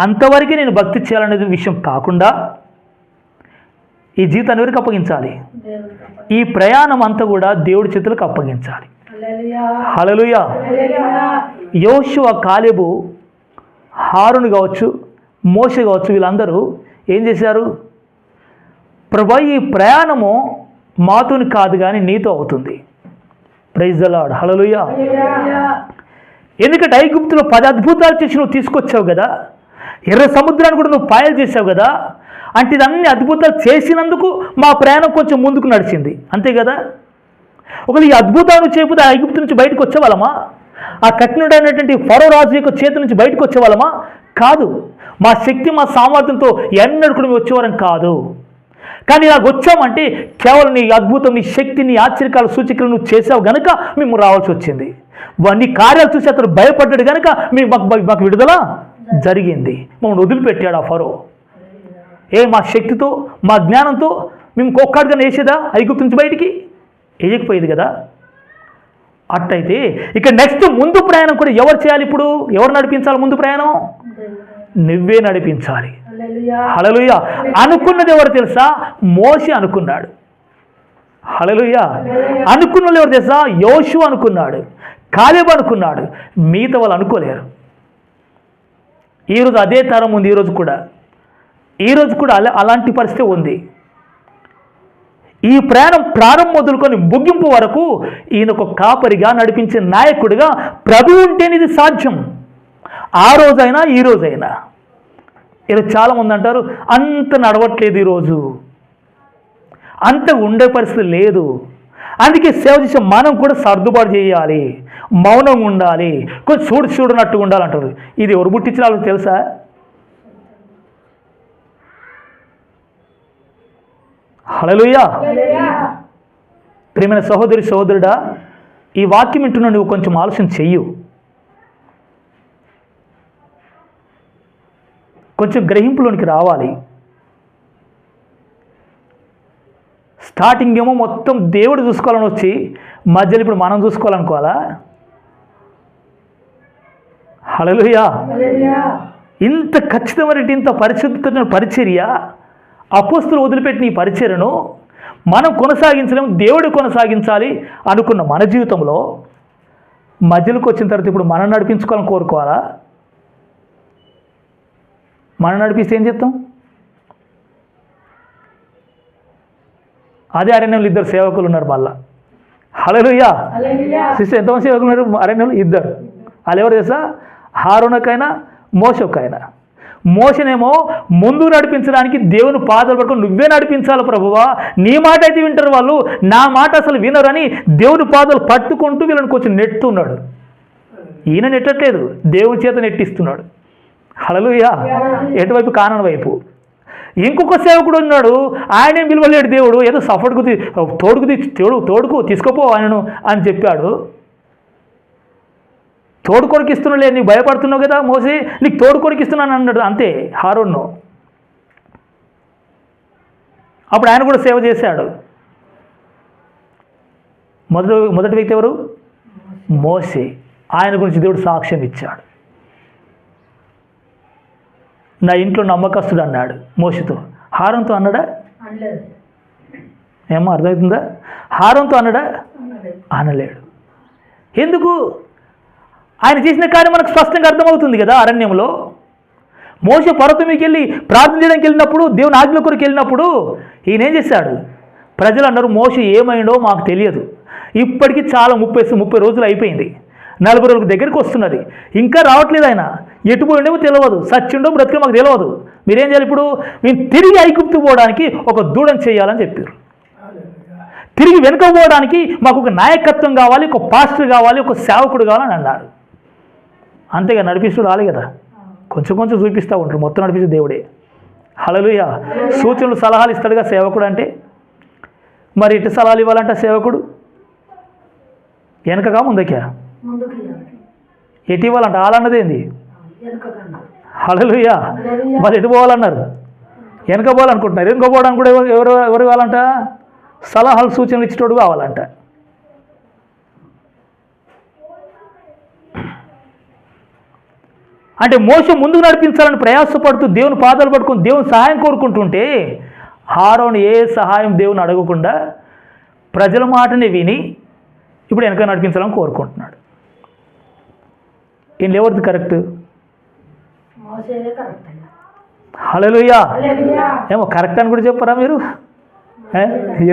[SPEAKER 1] అంతవరకే నేను భక్తి చేయాలనేది విషయం కాకుండా ఈ జీవితాన్ని ఎవరికి అప్పగించాలి? ఈ ప్రయాణం అంతా కూడా దేవుడి చేతులకు అప్పగించాలి. హల్లెలూయా. యోషువ, కాలేబు, హారూను కావచ్చు, మోషే కావచ్చు, వీళ్ళందరూ ఏం చేశారు? ప్రభువా, ఈ ప్రయాణము మాతోని కాదు కానీ నీతో అవుతుంది. Praise the Lord. హల్లెలూయా. ఎందుకంటే ఐగుప్తులో 10 అద్భుతాలు చేసి నువ్వు తీసుకొచ్చావు కదా, ఎర్ర సముద్రాన్ని కూడా నువ్వు పాయలు చేసావు కదా, అంటే ఇదన్నీ అద్భుతాలు చేసినందుకు మా ప్రయాణం కొంచెం ముందుకు నడిచింది, అంతే కదా. ఒకవేళ ఈ అద్భుతాలు చేయకపోతే ఆ ఐగుప్తు నుంచి బయటకు వచ్చేవాళ్ళమా? ఆ కఠినుడైనటువంటి ఫరో రాజు యొక్క చేతి నుంచి బయటకు వచ్చేవాళ్ళమా? కాదు. మా శక్తి, మా సామర్థ్యంతో ఎన్నడూ కూడా మేము వచ్చేవారం కాదు. కానీ ఇలాగ వచ్చామంటే కేవలం నీ అద్భుతం, నీ శక్తి, నీ ఆశ్చర్యకాల సూచికలు నువ్వు చేసావు గనుక మేము రావాల్సి వచ్చింది. నీ కార్యాలు చూసి అతను భయపడ్డాడు కనుక మాకు విడుదల జరిగింది. మమ్మల్ని వదిలిపెట్టాడు ఆ ఫరో. మా శక్తితో, మా జ్ఞానంతో మేము ఒక్కడిగా వేసేదా ఐగుప్తు నుంచి బయటికి? వేయకపోయేది కదా. అట్టయితే ఇక నెక్స్ట్ ముందు ప్రయాణం కూడా ఎవరు చేయాలి? ఇప్పుడు ఎవరు నడిపించాలి ముందు ప్రయాణం? నువ్వే నడిపించాలి. హల్లెలూయా. అనుకున్నది ఎవరు తెలుసా? మోషే అనుకున్నాడు. హల్లెలూయా. అనుకున్నది ఎవరు తెలుసా? యోషువ అనుకున్నాడు, కాలేబు అనుకున్నాడు. మిగతా వాళ్ళు అనుకోలేరు. ఈరోజు అదే తరం ఉంది. ఈరోజు కూడా అలాంటి పరిస్థితి ఉంది. ఈ ప్రయాణం ప్రారంభం మొదలుకొని ముగింపు వరకు ఈయన ఒక కాపరిగా నడిపించే నాయకుడిగా ప్రభు ఉంటేనే ఇది సాధ్యం. ఆ రోజైనా ఈ రోజైనా. ఈరోజు చాలామంది అంటారు అంత నడవట్లేదు, ఈరోజు అంత ఉండే పరిస్థితి లేదు. అందుకే సేవ చేసే మనం కూడా సర్దుబాటు చేయాలి, మౌనంగా ఉండాలి, కొంచెం చూడనట్టుగా ఉండాలంటారు. ఇది ఎవరు పుట్టించిన వాళ్ళకి తెలుసా? హల్లెలూయా. ప్రియమైన సహోదరి సహోదరుడా, ఈ వాక్యం వింటున్న నువ్వు కొంచెం ఆలోచన చెయ్యు, కొంచెం గ్రహింపులోనికి రావాలి. స్టార్టింగ్ ఏమో మొత్తం దేవుడు చూసుకోవాలని వచ్చి మధ్యలో ఇప్పుడు మనం చూసుకోవాలనుకోవాలా? హల్లెలూయా. ఇంత ఖచ్చితమైన ఇంత పరిశుద్ధమైన పరిచర్య, అపోస్తులు వదిలిపెట్టిన ఈ పరిచర్యను మనం కొనసాగించలేము, దేవుడు కొనసాగించాలి అనుకున్న మన జీవితంలో మధ్యలోకి వచ్చిన తర్వాత ఇప్పుడు మనం నడిపించుకోవాలని కోరుకోవాలా? మనం నడిపిస్తే ఏం చేస్తాం? అదే అరణ్యంలో ఇద్దరు సేవకులు ఉన్నారు మళ్ళా. హల్లెలూయా. సిస్టర్ ఎంతమంది సేవకులు ఉన్నారు అరణ్యంలో? ఇద్దరు. వాళ్ళు ఎవరు తెలుసా? హారోనుకైనా మోషకైనా. మోషనేమో ముందు నడిపించడానికి దేవుని పాదాలు పట్టుకొని నువ్వే నడిపించాలి ప్రభువా, నీ మాట అయితే వింటారు వాళ్ళు, నా మాట అసలు వినరని దేవుని పాదాలు పట్టుకుంటూ వీళ్ళని కొంచెం నెట్టుతున్నాడు. ఈయన నెట్టట్లేదు, దేవుని చేత నెట్టిస్తున్నాడు. హల్లెలూయా. ఎటువైపు? కానాను వైపు. ఇంకొక సేవకుడు ఉన్నాడు, ఆయనేం పిలవలేడు దేవుడు, ఏదో తోడుకు తీసుకుపో ఆయనను అని చెప్పాడు. తోడు కొరికిస్తున్నాడు, నీకు భయపడుతున్నావు కదా మోసే, నీకు తోడు కొరికిస్తున్నాను అన్నాడు అంతే హారోన్ను. అప్పుడు ఆయన కూడా సేవ చేశాడు. మొదటి వ్యక్తి ఎవరు? మోసే. ఆయన గురించి దేవుడు సాక్ష్యం ఇచ్చాడు. నా ఇంట్లో నమ్మకస్తుడు అన్నాడు మోషతో. హారోన్తో అన్నాడా? ఏమో అర్థమవుతుందా? హారోన్తో అన్నాడా? అనలేడు. ఎందుకు? ఆయన చేసిన కార్యం మనకు స్పష్టంగా అర్థమవుతుంది కదా. అరణ్యంలో మోషే పర్వతం మీదకి వెళ్ళి ప్రార్థన చేయడానికి వెళ్ళినప్పుడు, దేవుని ఆజ్ఞ కొరకు వెళ్ళినప్పుడు ఈయన ఏం చేశాడు? ప్రజలు అన్నారు మోషే ఏమైండో మాకు తెలియదు, ఇప్పటికీ చాలా 30 రోజులు అయిపోయింది, 40 రోజుల దగ్గరికి వస్తున్నది, ఇంకా రావట్లేదు ఆయన, ఎటుపోయిండేమో తెలియదు, సచ్చిండో బ్రతికే మాకు తెలియదు, మీరేం చేయాలి ఇప్పుడు? మేము తిరిగి ఐగుప్తు పోవడానికి ఒక దూడను చేయాలని చెప్పారు. తిరిగి వెనుక పోవడానికి మాకు ఒక నాయకత్వం కావాలి, ఒక పాస్టర్ కావాలి, ఒక సేవకుడు కావాలని అన్నారు. అంతేగా నడిపిస్తూ రాలి కదా, కొంచెం కొంచెం చూపిస్తూ ఉంటారు, మొత్తం నడిపిస్తే దేవుడే. హల్లెలూయా. సూచనలు సలహాలు ఇస్తాడుగా సేవకుడు అంటే. మరి ఎటు సలహాలు ఇవ్వాలంటే సేవకుడు వెనకగా ముందుకా? ఎటు ఇవ్వాలంట? ఆలన్నది ఏంది? హల్లెలూయా. మరి ఎటు పోవాలన్నారు? వెనక పోవాలనుకుంటున్నారు. వెనుక పోవడానికి కూడా ఎవరు కావాలంట? సలహాలు సూచనలు ఇచ్చేటోడు కావాలంట. అంటే మోషే ముందుకు నడిపించాలని ప్రయాసపడుతూ దేవుని పాదాలు పట్టుకొని దేవుని సహాయం కోరుకుంటుంటే, హారోను ఏ సహాయం దేవుని అడగకుండా ప్రజల మాటని విని ఇప్పుడు వెనక నడిపించాలని కోరుకుంటున్నాడు. ఈయన ఎవరిది కరెక్ట్? హల్లెలూయా. ఏమో కరెక్ట్ అని కూడా చెప్పరా మీరు?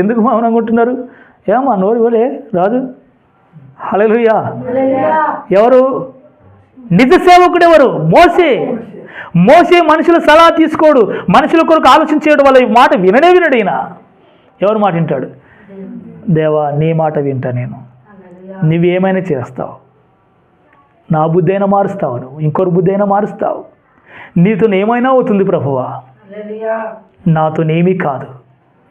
[SPEAKER 1] ఎందుకు మౌనంగా ఉంటున్నారు? ఏమో నోరు ఇవ్వలే రాజు. హల్లెలూయా. ఎవరు నిజ సేవకుడు? ఎవరు? మోసే. మోసే మనుషుల సలహా తీసుకోడు, మనుషుల కొరకు ఆలోచించేయడం వల్ల ఈ మాట వినడు ఈయన. ఎవరి మాట వింటాడు? దేవా నీ మాట వింటా నేను, నువ్వేమైనా చేస్తావు, నా బుద్ధి అయినా మారుస్తావు, నువ్వు ఇంకొకరి బుద్ధి అయినా మారుస్తావు, నీతో ఏమైనా అవుతుంది ప్రభువా, నాతోనేమీ కాదు.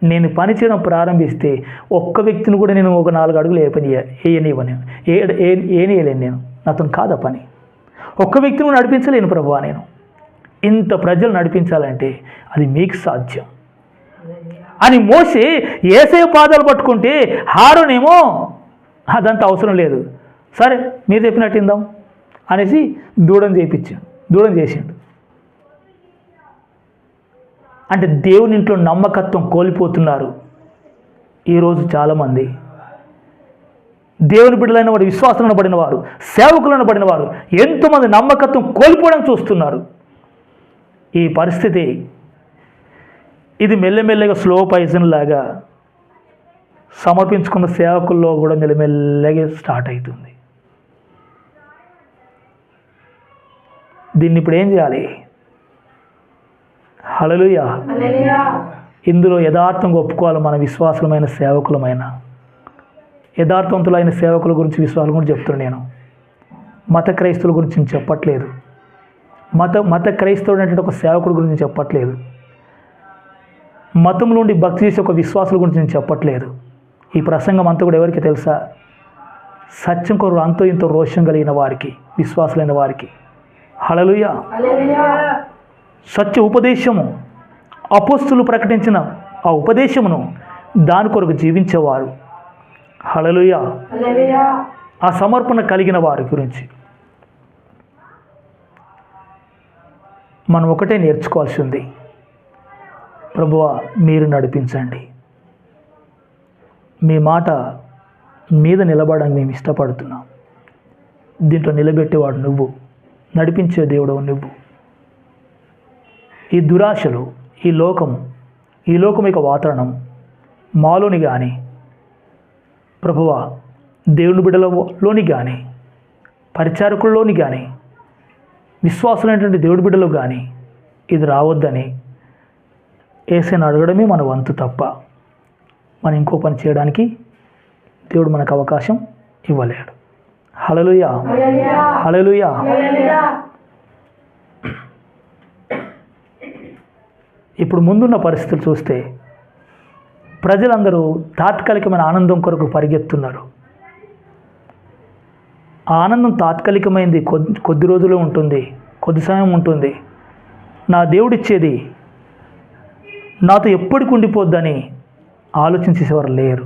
[SPEAKER 1] నేను పని చేయడం ప్రారంభిస్తే ఒక్క వ్యక్తిని కూడా నేను ఒక 4 అడుగులు వేయనివ్వను, ఏనియలేను, నేను నాతో కాదా పని, ఒక్క వ్యక్తిని నడిపించలేను ప్రభువా, నేను ఇంత ప్రజలు నడిపించాలంటే అది మీకు సాధ్యం అని మోసే యేసయ్య పాదాలు పట్టుకుంటే, హారోనేమో అదంతా అవసరం లేదు, సరే మీరు చెప్పినట్టు ఇందాం అనేసి దూడం చేసిండు. అంటే దేవుని ఇంట్లో నమ్మకత్వం కోల్పోతున్నారు ఈరోజు చాలామంది. దేవుని బిడ్డలైన వారు, విశ్వాసంలో పడిన వారు, సేవకులను పడిన వారు ఎంతోమంది నమ్మకత్వం కోల్పోవడం చూస్తున్నారు. ఈ పరిస్థితి ఇది మెల్లమెల్లగా స్లో పాయిజన్ లాగా సమర్పించుకున్న సేవకుల్లో కూడా మెల్లమెల్లగా స్టార్ట్ అవుతుంది. దీన్ని ఇప్పుడు ఏం చేయాలి? హల్లెలూయా. ఇందులో యథార్థంగా ఒప్పుకోవాలి. మన విశ్వాసమైన సేవకులమైన యథార్థవంతులైన సేవకుల గురించి విశ్వాసం గురించి చెప్తున్నాను నేను. మత క్రైస్తవుల గురించి నేను చెప్పట్లేదు. మత క్రైస్తవుడు అంటే ఒక సేవకుడి గురించి నేను చెప్పట్లేదు. మతం నుండి భక్తి చేసే ఒక విశ్వాసుల గురించి నేను చెప్పట్లేదు. ఈ ప్రసంగం అంతా కూడా ఎవరికి తెలుసా? సత్యం కొరకు అంతో ఇంతో రోషం కలిగిన వారికి, విశ్వాసులైన వారికి. హల్లెలూయా. సత్య ఉపదేశము, అపోస్తులు ప్రకటించిన ఆ ఉపదేశమును దాని కొరకు జీవించేవారు. హల్లెలూయా. ఆ సమర్పణ కలిగిన వారి గురించి మనం ఒకటే నేర్చుకోవాల్సి ఉంది. ప్రభువా, మీరు నడిపించండి. మీ మాట మీద నిలబడడానికి మేము ఇష్టపడుతున్నాం. దీంట్లో నిలబెట్టేవాడు నువ్వు, నడిపించే దేవుడు నువ్వు. ఈ దురాశలు, ఈ లోకం యొక్క వాతావరణం మాలోని కానీ, ప్రభువా, దేవుని బిడ్డలలోని కానీ, పరిచారకుల్లోని కానీ, విశ్వాసులైనటువంటి దేవుడి బిడ్డలు కానీ ఇది రావద్దని యేసుని అడగడమే మన వంతు తప్ప మనం ఇంకో పని చేయడానికి దేవుడు మనకు అవకాశం ఇవ్వలేడు. హల్లెలూయా. హల్లెలూయా. ఇప్పుడు ముందున్న పరిస్థితులు చూస్తే ప్రజలందరూ తాత్కాలికమైన ఆనందం కొరకు పరిగెత్తున్నారు. ఆ ఆనందం తాత్కాలికమైంది, కొద్ది రోజులే ఉంటుంది, కొద్ది సమయం ఉంటుంది. నా దేవుడిచ్చేది నాతో ఎప్పటికి ఉండిపోద్దని ఆలోచించేసేవారు లేరు.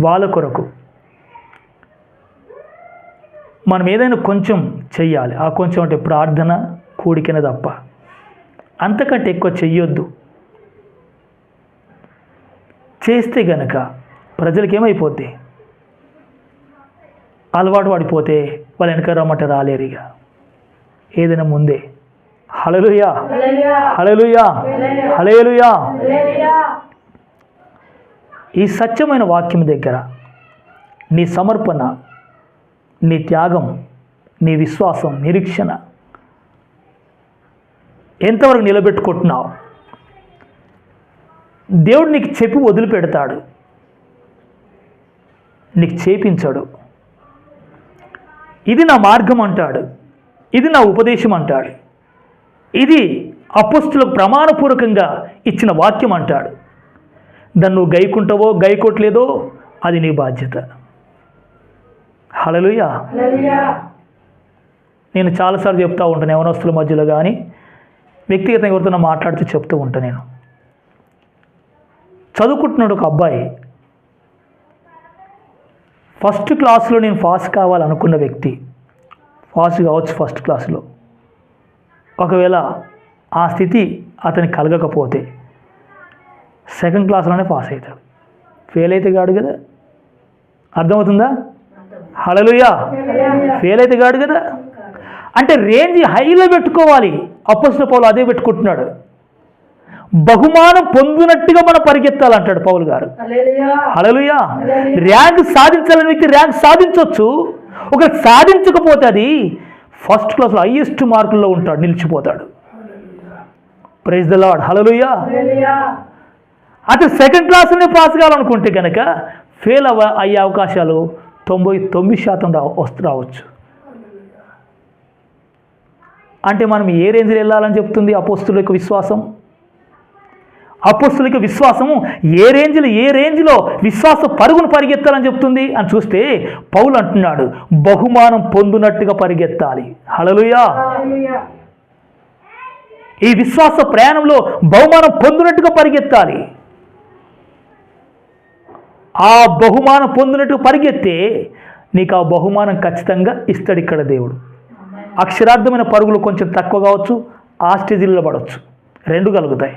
[SPEAKER 1] వాళ్ళ కొరకు మనం ఏదైనా కొంచెం చెయ్యాలి. ఆ కొంచెం అంటే ప్రార్థన, కూడికనే తప్ప అంతకంటే ఎక్కువ చెయ్యొద్దు. చేస్తే గనక ప్రజలకి ఏమైపోద్ది? అలవాటు పడిపోతే వాళ్ళు వెనక రమ్మంటే రాలేరు. ఇక ఏదైనా ముందే. హల్లెలూయా. హల్లెలూయా. హల్లెలూయా. ఈ సత్యమైన వాక్యం దగ్గర నీ సమర్పణ, నీ త్యాగం, నీ విశ్వాసం, నిరీక్షణ ఎంతవరకు నిలబెట్టుకుంటున్నావు? దేవుడు నీకు చెప్పి వదిలిపెడతాడు, నీకు చేపించాడు. ఇది నా మార్గం అంటాడు, ఇది నా ఉపదేశం అంటాడు, ఇది అపోస్తులకు ప్రమాణపూర్వకంగా ఇచ్చిన వాక్యం అంటాడు. దాన్ని నువ్వు గైకుంటావో గైకోట్లేదో అది నీ బాధ్యత. హల్లెలూయా. నేను చాలాసార్లు చెప్తూ ఉంటాను, యవనస్తుల మధ్యలో కానీ వ్యక్తిగతంగా ఎవరితో మాట్లాడుతూ చెప్తూ ఉంటాను. నేను చదువుకుంటున్నాడు ఒక అబ్బాయి, ఫస్ట్ క్లాస్లో నేను పాస్ కావాలనుకున్న వ్యక్తి పాస్ కావచ్చు ఫస్ట్ క్లాస్లో. ఒకవేళ ఆ స్థితి అతనికి కలగకపోతే సెకండ్ క్లాస్లోనే పాస్ అవుతాడు. ఫెయిల్ అయితే కాడు కదా. అర్థమవుతుందా? హల్లెలూయా. ఫెయిల్ అయితే కాడు కదా. అంటే రేంజ్ హైలో పెట్టుకోవాలి. అపోస్తలుడు పౌలు అదే పెట్టుకుంటున్నాడు. బహుమానం పొందినట్టుగా మనం పరిగెత్తాలంటాడు పౌలు గారు. హల్లెలూయా. ర్యాంక్ సాధించాలని వ్యక్తి ర్యాంక్ సాధించవచ్చు. ఒక సాధించకపోతే అది ఫస్ట్ క్లాస్లో హైయెస్ట్ మార్కుల్లో ఉంటాడు, నిలిచిపోతాడు. Praise the Lord. హల్లెలూయా. అతను సెకండ్ క్లాస్లోనే పాస్ కావాలనుకుంటే కనుక ఫెయిల్ అయ్యే అవకాశాలు 99% రావచ్చు. అంటే మనం ఏ రేంజ్లో వెళ్ళాలని చెప్తుంది అపోస్తలుల యొక్క విశ్వాసం? అపోస్తలుల యొక్క విశ్వాసము ఏ రేంజ్లో విశ్వాస పరుగును పరిగెత్తాలని చెప్తుంది అని చూస్తే పౌలు అంటున్నాడు, బహుమానం పొందునట్టుగా పరిగెత్తాలి. హల్లెలూయా. ఈ విశ్వాస ప్రయాణంలో బహుమానం పొందినట్టుగా పరిగెత్తాలి. ఆ బహుమానం పొందినట్టుగా పరిగెత్తే నీకు ఆ బహుమానం ఖచ్చితంగా ఇస్తాడు ఇక్కడ దేవుడు. అక్షరార్థమైన పరుగులు కొంచెం తక్కువ కావచ్చు, ఆ స్టేజీలో పడవచ్చు, రెండు కలుగుతాయి.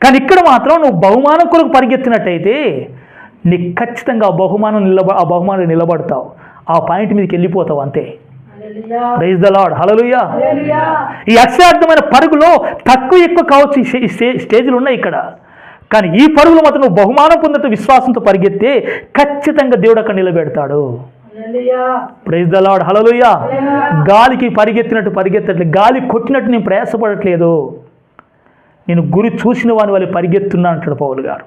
[SPEAKER 1] కానీ ఇక్కడ మాత్రం నువ్వు బహుమానం కొరకు పరిగెత్తినట్టయితే నీకు ఖచ్చితంగా ఆ బహుమానం నిలబడతావు, ఆ పాయింట్ మీదకి వెళ్ళిపోతావు అంతే. Praise the Lord. హల్లెలూయా. ఈ అక్షరార్థమైన పరుగులో తక్కువ ఎక్కువ కావచ్చు, ఈ స్టేజ్లు ఉన్నాయి ఇక్కడ. కానీ ఈ పరుగులు మాత్రం నువ్వు బహుమానం పొందట విశ్వాసంతో పరిగెత్తే ఖచ్చితంగా దేవుడు అక్కడ నిలబెడతాడు. Praise the Lord. హల్లెలూయా. గాలికి పరిగెత్తట్లేదు, గాలి కొట్టినట్టు నేను ప్రయాసపడట్లేదు, నేను గురి చూసిన వాని వాళ్ళు పరిగెత్తున్నా అంటాడు పౌలు గారు.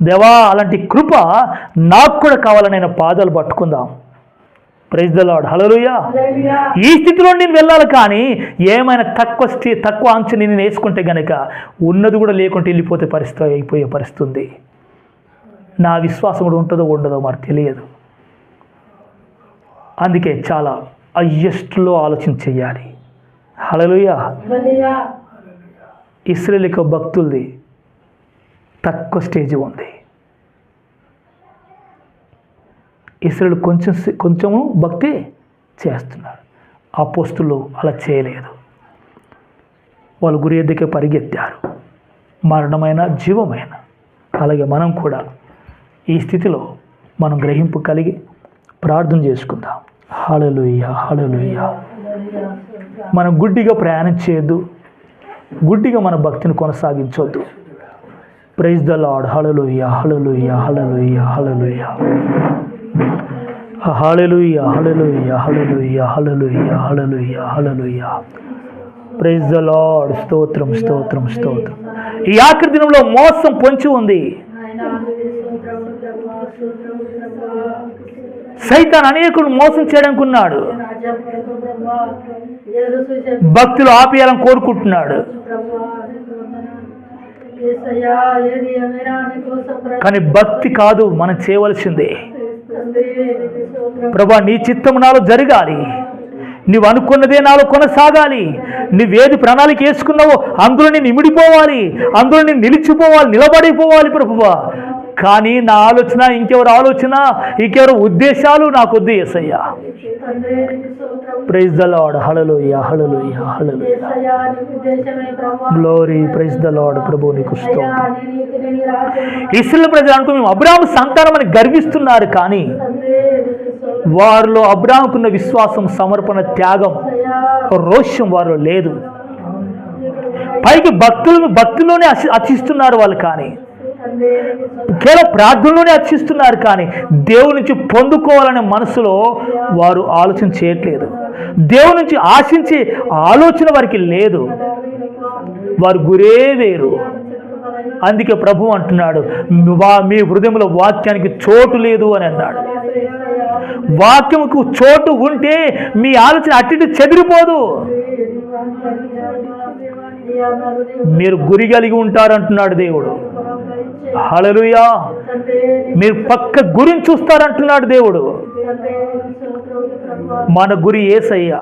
[SPEAKER 1] దేవా, అలాంటి కృప నాకు కూడా కావాలని ఆయన పాదాలు పట్టుకుందాం. Praise the Lord. హల్లెలూయా. ఈ స్థితిలో నేను వెళ్ళాలి, కానీ ఏమైనా తక్కువ అంచు నేను వేసుకుంటే గనక ఉన్నది కూడా లేకుంటే వెళ్ళిపోతే అయిపోయే పరిస్థితి. నా విశ్వాసం కూడా ఉంటుందో ఉండదో మరి తెలియదు. అందుకే చాలా హయ్యెస్ట్లో ఆలోచన చెయ్యాలి. హల్లెలూయా. ఇశ్రాయేలు భక్తులది తక్కువ స్టేజ్ ఉంది. ఇశ్రాయేలు కొంచెము భక్తి చేస్తున్నారు. అపోస్తులు అలా చేయలేదు. వాళ్ళు గురి ఎద్దుకే పరిగెత్తారు, మరణమైన జీవమైన. అలాగే మనం కూడా ఈ స్థితిలో మనం గ్రహింపు కలిగి ప్రార్థన చేసుకుందాం. హల్లెలూయా, హల్లెలూయా. మనం గుడ్డిగా ప్రయాణం చేయొద్దు, గుడ్డిగా మన భక్తిని కొనసాగించొద్దు. Praise the Lord. హల్లెలూయా, హల్లెలూయా, హల్లెలూయా, హల్లెలూయా, హల్లెలూయా, హల్లెలూయా, హల్లెలూయా, హల్లెలూయా, హల్లెలూయా, హల్లెలూయా. Praise the Lord. స్తోత్రం, స్తోత్రం, స్తోత్రం. ఈ ఆఖరి దినంలో మోసం పొంచి ఉంది. సైతాన్ అనేకులు మోసం చేయడానికి ఉన్నాడు. భక్తులు ఆపేయాలని కోరుకుంటున్నాడు, కానీ భక్తి కాదు మనం చేయవలసిందే. ప్రభా, నీ చిత్తము నాలో జరగాలి, నువ్వు అనుకున్నదే నాలో కొనసాగాలి, నువ్వేది ప్రణాళిక వేసుకున్నావో అందులో నేను ఇమిడిపోవాలి, అందులో నేను నిలిచిపోవాలి, నిలబడిపోవాలి ప్రభువా. కానీ నా ఆలోచన, ఇంకెవరు ఉద్దేశాలు నాకు వద్దు యేసయ్యా. Praise the Lord. హల్లెలూయా, హల్లెలూయా, హల్లెలూయా. గ్లోరీ. Praise the Lord. ప్రభు నీకు స్తోత్రం. ఇశ్రాయేలు ప్రజలు అంటూ మేము అబ్రాహాము సంతానం అని గర్విస్తున్నారు, కానీ వారిలో అబ్రాహాముకున్న విశ్వాసం, సమర్పణ, త్యాగం, రోషం వారిలో లేదు. పైకి భక్తుల్లోనే అర్చిస్తున్నారు వాళ్ళు, కానీ కేవలం ప్రార్థనలోనే అర్చిస్తున్నారు, కానీ దేవుడి నుంచి పొందుకోవాలనే మనసులో వారు ఆలోచన చేయట్లేదు. దేవుడి నుంచి ఆశించే ఆలోచన వారికి లేదు. వారు గురే వేరు. అందుకే ప్రభు అంటున్నాడు, మీ హృదయంలో వాక్యానికి చోటు లేదు అని అన్నాడు. వాక్యముకు చోటు ఉంటే మీ ఆలోచన అటు చెదిరిపోదు. మీరు గురి కలిగి ఉంటారంటున్నాడు దేవుడు. హల్లెలూయా. మీరు పక్క గురిని చూస్తారంటున్నాడు దేవుడు. మన గురి యేసయ్య.